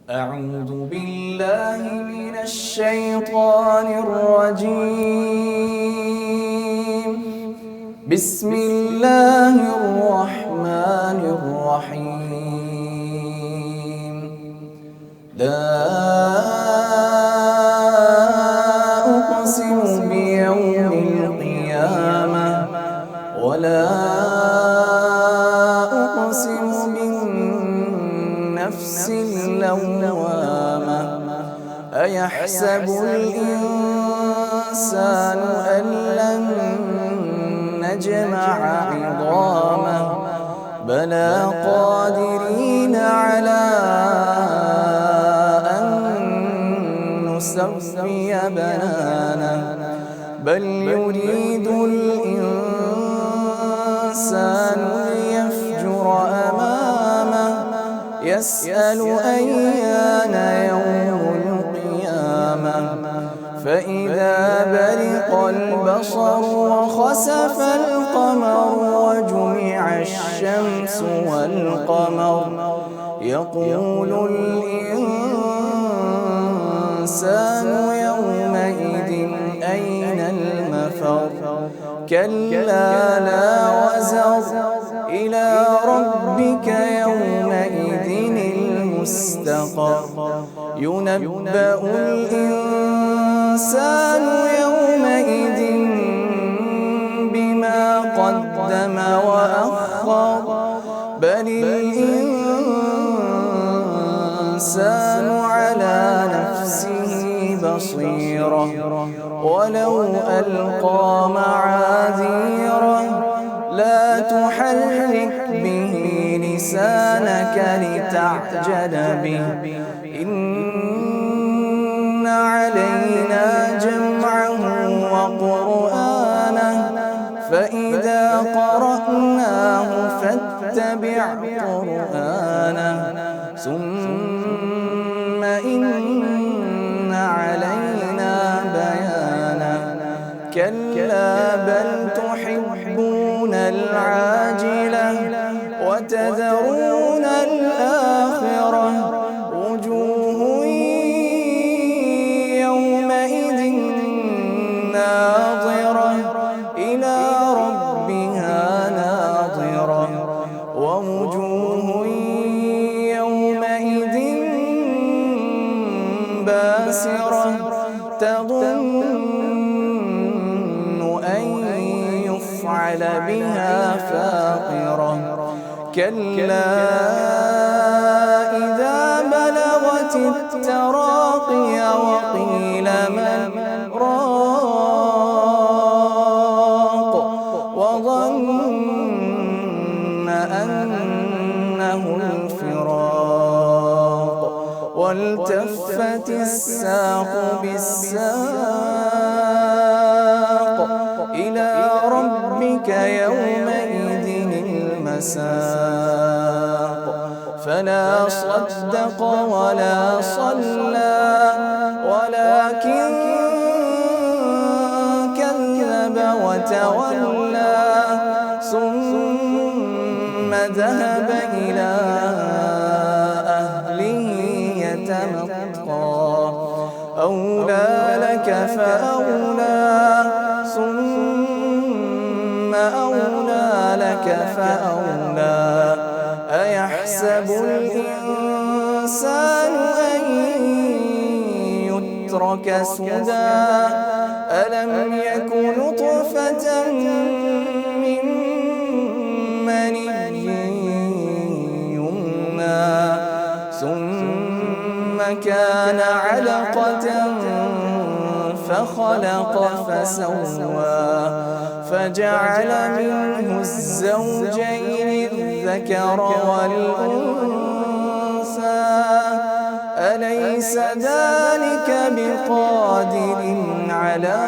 أعوذ بالله من الشيطان الرجيم. بسم الله الرحمن الرحيم. لا أقسم بيوم القيامة ولا أقسم بالنفس اللوامة. أيحسب الإنسان أن لن نجمع عظامه بلى قادرين على أن نسوي بنانه بل يريد الإنسان ليفجر أمامه يسأل أيان يوم القيامة فإذا برق البصر وخسف القمر وجمع الشمس والقمر يقول الإنسان يومئذ أين المفر كلا لا وزر إلى ربك يومئذ المستقر ينبأ الإنسان يومئذ بما قدم وأخر بل الإنسان على نفسه بصيرة ولو ألقى معاذيره لا تحرك به لسانك لتعجل به إن علينا جمعه وقرآنه فإذا قرأناه فاتبع قرآنه ثم إن علينا بيانه كلا بل تحبون العاجلة وتذرون الآخرة وجوه يومئذ ناظرة إلى ربها ناظرة ووجوه يومئذ باسرة تظن أن يفعل بها فاقرة كلا إذا بلغت التراقي وقيل من راق وظن أنه الفراق والتفت الساق بالساق إلى ربك يومئذ المساق فلا صدق ولا صلى ولكن كذب وتولى ثم ذهب إلى أهله يتمطى أولى لك فأولى ثم أولى لك فأولى أيحسب الإنسان أن يترك سدى ألم يك نطفة من مني يمنى ثم كان علقة فخلق فسوى فجعل منه الزوجين الذكر والأنثى أليس ذلك بقادر على